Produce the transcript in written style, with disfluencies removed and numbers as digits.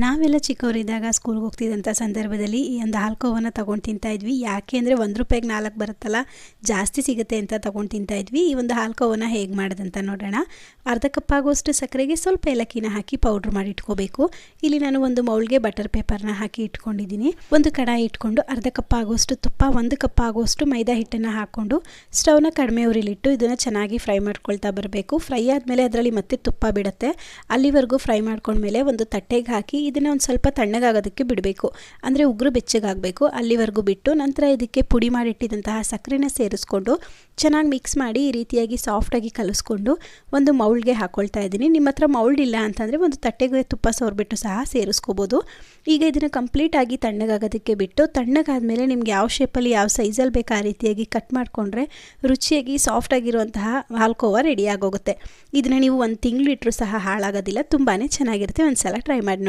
ನಾವೆಲ್ಲ ಚಿಕ್ಕವರಿದ್ದಾಗ ಸ್ಕೂಲ್ಗೆ ಹೋಗ್ತಿದ್ದಂಥ ಸಂದರ್ಭದಲ್ಲಿ ಈ ಒಂದು ಹಾಲ್ಕೋವನ್ನು ತೊಗೊಂಡು ತಿಂತಾ ಇದ್ವಿ. ಯಾಕೆ ಅಂದರೆ 1 ರೂಪಾಯಿಗೆ 4 ಬರುತ್ತಲ್ಲ, ಜಾಸ್ತಿ ಸಿಗುತ್ತೆ ಅಂತ ತೊಗೊಂಡು ತಿಂತಾ ಇದ್ವಿ. ಈ ಒಂದು ಹಾಲ್ಕೋವನ್ನು ಹೇಗೆ ಮಾಡೋದಂತ ನೋಡೋಣ. ಅರ್ಧ ಕಪ್ ಆಗುವಷ್ಟು ಸಕ್ಕರೆಗೆ ಸ್ವಲ್ಪ ಏಲಕ್ಕಿನ ಹಾಕಿ ಪೌಡ್ರ್ ಮಾಡಿ ಇಟ್ಕೋಬೇಕು. ಇಲ್ಲಿ ನಾನು ಒಂದು ಮೌಲ್ಗೆ ಬಟರ್ ಪೇಪರ್ನ ಹಾಕಿ ಇಟ್ಕೊಂಡಿದ್ದೀನಿ. ಒಂದು ಕಡಾಯಿ ಇಟ್ಕೊಂಡು ಅರ್ಧ ಕಪ್ ಆಗುವಷ್ಟು ತುಪ್ಪ, 1 ಕಪ್ ಆಗುವಷ್ಟು ಮೈದಾ ಹಿಟ್ಟನ್ನು ಹಾಕ್ಕೊಂಡು ಸ್ಟವ್ನ ಕಡಿಮೆ ಉರಿಲಿಟ್ಟು ಇದನ್ನು ಚೆನ್ನಾಗಿ ಫ್ರೈ ಮಾಡ್ಕೊಳ್ತಾ ಬರಬೇಕು. ಫ್ರೈ ಆದಮೇಲೆ ಅದರಲ್ಲಿ ಮತ್ತೆ ತುಪ್ಪ ಬಿಡುತ್ತೆ. ಅಲ್ಲಿವರೆಗೂ ಫ್ರೈ ಮಾಡ್ಕೊಂಡ್ಮೇಲೆ ಒಂದು ತಟ್ಟೆಗೆ ಹಾಕಿ ಇದನ್ನು ಒಂದು ಸ್ವಲ್ಪ ತಣ್ಣಗಾಗೋದಕ್ಕೆ ಬಿಡಬೇಕು. ಅಂದರೆ ಉಗುರು ಬೆಚ್ಚಗಾಗಬೇಕು. ಅಲ್ಲಿವರೆಗೂ ಬಿಟ್ಟು ನಂತರ ಇದಕ್ಕೆ ಪುಡಿ ಮಾಡಿಟ್ಟಿದ್ದಂತಹ ಸಕ್ಕರೆನ ಸೇರಿಸ್ಕೊಂಡು ಚೆನ್ನಾಗಿ ಮಿಕ್ಸ್ ಮಾಡಿ ಈ ರೀತಿಯಾಗಿ ಸಾಫ್ಟಾಗಿ ಕಲಿಸ್ಕೊಂಡು ಒಂದು ಮೌಲ್ಡ್ಗೆ ಹಾಕ್ಕೊಳ್ತಾ ಇದ್ದೀನಿ. ನಿಮ್ಮ ಹತ್ರ ಮೌಲ್ಡ್ ಇಲ್ಲ ಅಂತಂದರೆ ಒಂದು ತಟ್ಟೆಗೆ ತುಪ್ಪ ಸವರ್ಬಿಟ್ಟು ಸಹ ಸೇರಿಸ್ಕೋಬೋದು. ಈಗ ಇದನ್ನು ಕಂಪ್ಲೀಟಾಗಿ ತಣ್ಣಗಾಗೋದಕ್ಕೆ ಬಿಟ್ಟು ತಣ್ಣಗಾದ್ಮೇಲೆ ನಿಮ್ಗೆ ಯಾವ ಶೇಪಲ್ಲಿ ಯಾವ ಸೈಜಲ್ಲಿ ಬೇಕು ಆ ರೀತಿಯಾಗಿ ಕಟ್ ಮಾಡಿಕೊಂಡ್ರೆ ರುಚಿಯಾಗಿ ಸಾಫ್ಟಾಗಿರುವಂತಹ ಹಾಲ್ಕೋವಾ ರೆಡಿ ಆಗೋಗುತ್ತೆ. ಇದನ್ನು ನೀವು 1 ತಿಂಗಳು ಇಟ್ಟರೂ ಸಹ ಹಾಳಾಗೋದಿಲ್ಲ. ತುಂಬಾ ಚೆನ್ನಾಗಿರುತ್ತೆ. ಒಂದು ಸಲ ಟ್ರೈ ಮಾಡಿ ನೋಡಿ.